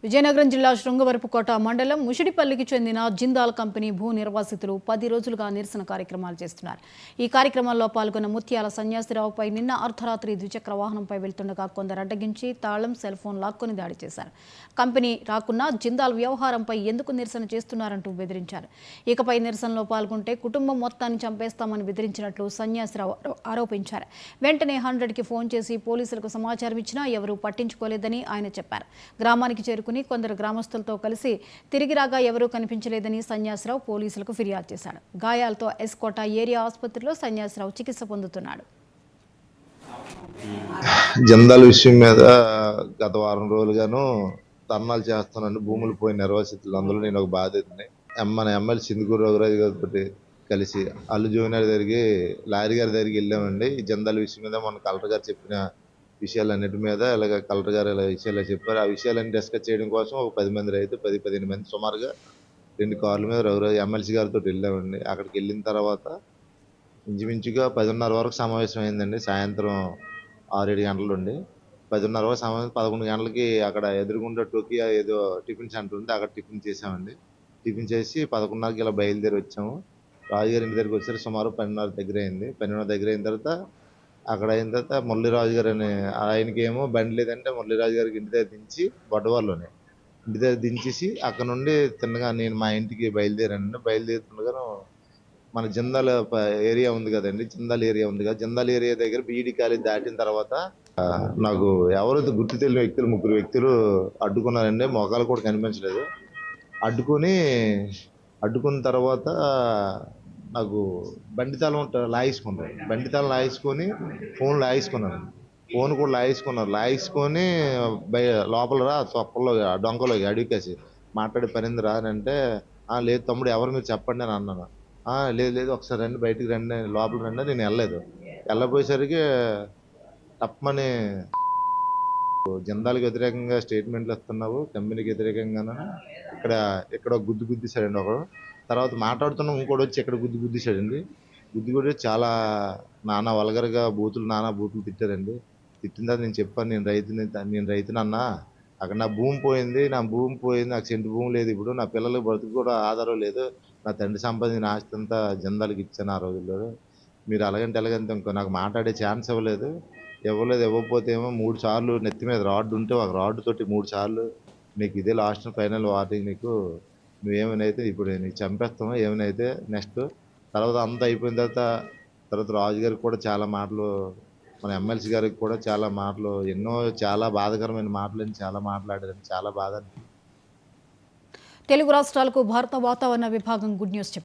విజయనగరం జిల్లా శృంగవరపుకోట మండలం ముషిడిపల్లికి చెందిన జిందాల్ కంపెనీ భూ నిర్వాసితులు 10 రోజులుగా నిరసన కార్యక్రమాలు చేస్తున్నారు. ఈ కార్యక్రమాల్లో పాల్గొన్న ముత్యాల సన్యాసిరావుపై నిన్న అర్ధరాత్రి ద్విచక్ర వాహనంపై వెళ్తుండగా కొందరు అడ్డగించి తాళం సెల్ ఫోన్ లాక్కొని దాడి చేశారు. కంపెనీ రాకున్నా జిందాల్ వ్యవహారంపై ఎందుకు నిరసన చేస్తున్నారంటూ బెదిరించారు. ఇకపై నిరసనలో పాల్గొంటే కుటుంబం మొత్తాన్ని చంపేస్తామని బెదిరించినట్లు సన్యాసిరావు ఆరోపించారు. వెంటనే 100కి ఫోన్ చేసి పోలీసులకు సమాచారం ఇచ్చినా ఎవరూ పట్టించుకోలేదని ఆయన చెప్పారు. గ్రామానికి చేరుకుని కొందరు గ్రామస్తులతో కలిసి తిరిగి రాగా ఎవరూ కనిపించలేదని సన్యాసిరావు పోలీసులకు ఫిర్యాదు చేశాడు. గాయాలతో ఎస్కోట ఏరియా ఆసుపత్రిలో సన్యాసిరావు చికిత్స పొందుతున్నాడు. జిందాల్ విషయం మీద గత వారం రోజులుగాను ధర్నాలు చేస్తున్నాను. భూములు పోయిన నిర్వాసితులు, అందులో నేను ఒక బాధితుడిని. మన ఎమ్మెల్యే సింధుకూరు రఘురాజు గారితో కలిసి అల్లు జోగినార్ దగ్గరికి, లారీ గారి దగ్గరికి వెళ్ళామండి. ఈ జిందాల్ విషయం మీద మొన్న కలెక్టర్ గారు చెప్పిన విషయాలన్నిటి మీద ఇలాగ కలెక్టర్ గారు ఇలా విషయాలు చెప్పారు. ఆ విషయాలన్నీ డిస్కస్ చేయడం కోసం ఒక 10 మంది రైతు 10-15 మంది సుమారుగా 2 కార్ల మీద రఘురాజు ఎమ్మెల్సీ గారితో వెళ్ళామండి. అక్కడికి వెళ్ళిన తర్వాత ఇంచుమించుగా 10:30 వరకు సమావేశం అయిందండి. సాయంత్రం 6-7 గంటల నుండి 10:30 వరకు సమావేశం. 11 గంటలకి అక్కడ ఎదురుగుండా టోకియా ఏదో టిఫిన్ సెంటర్ ఉంది, అక్కడ టిఫిన్ చేసామండి. టిఫిన్ చేసి 11:30కి ఇలా బయలుదేరి వచ్చాము. రాజుగారి ఇంటి దగ్గరికి వచ్చారు. సుమారు 12:30 దగ్గర అయింది. 12:30 దగ్గర అయిన తర్వాత అక్కడ అయిన తర్వాత మురళీరాజు గారు అని ఆయనకి ఏమో బండి లేదంటే మురళీరాజు గారికి ఇంటి దగ్గర దించి బొడ్డవాళ్ళలోనే ఇంటి దగ్గర దించేసి అక్కడ నుండి తిన్నగా నేను మా ఇంటికి బయలుదేరాను. బయలుదేరుతుండగాను మన జిందాల్ ఏరియా ఉంది కదండి, జిందాల్ ఏరియా ఉంది కదా, జిందాల్ ఏరియా దగ్గర బీఈడి కాలేజ్ దాటిన తర్వాత నాకు ఎవరైతే గుర్తు తెలియని వ్యక్తులు, 3 వ్యక్తులు అడ్డుకున్నారండి. మొఖాలు కూడా కనిపించలేదు. అడ్డుకున్న తర్వాత నాకు బండి తాళం లాగేసుకున్నారు. బండి తాళం లాగేసుకొని ఫోన్ లాగేసుకున్నాను. ఫోన్ కూడా లాగేసుకొని లోపల రా తొక్కలో డొంకలో అడిగేసి మాట్లాడే పనింది రా అని అంటే, లేదు తమ్ముడు ఎవరు మీరు చెప్పండి అని అన్నాను. లేదు ఒకసారి రండి, బయటికి రండి, లోపల రండి. నేను వెళ్ళలేదు. వెళ్ళపోయేసరికి తప్పమని జిందాల్కి వ్యతిరేకంగా స్టేట్మెంట్లు ఇస్తున్నావు, కంపెనీకి వ్యతిరేకంగా ఇక్కడ గుద్దేశాడండి ఒకడు. తర్వాత మాట్లాడుతున్నాం, ఇంకోటి వచ్చి ఇక్కడ గుద్దేశాడండి. గుద్ది చాలా నానా వల్గర్గా నానా బూతులు తిట్టారండి. తిట్టిన తర్వాత నేను చెప్పాను, నేను రైతునన్నా, అక్కడ నా భూమి పోయింది, నాకు సెంటు భూమి లేదు. ఇప్పుడు నా పిల్లలకు బ్రతుకు కూడా ఆధారం లేదు. నా తండ్రి సంపాదించిన ఆస్తి అంతా జిందాల్కి ఇచ్చాను ఆ రోజుల్లో. మీరు ఎలాగంటే ఇంకో నాకు మాట్లాడే ఛాన్స్ ఇవ్వకపోతే ఏమో 3 సార్లు నెత్తి మీద రాడ్ ఉంటే ఒక రాడ్ తోటి 3 సార్లు నీకు ఇదే లాస్ట్ ఫైనల్ వార్నింగ్, నువ్వేమైనా ఇప్పుడు నీకు చంపేస్తామో ఏమైనా నెక్స్ట్. తర్వాత అంతా అయిపోయిన తర్వాత రాజు గారికి కూడా చాలా మాటలు, మన ఎమ్మెల్సీ గారికి కూడా చాలా మాటలు, చాలా బాధాకరమైన మాటలని చాలా మాట్లాడారని చాలా బాధ. తెలుగు రాష్ట్రాలకు భారత వాతావరణ విభాగం గుడ్ న్యూస్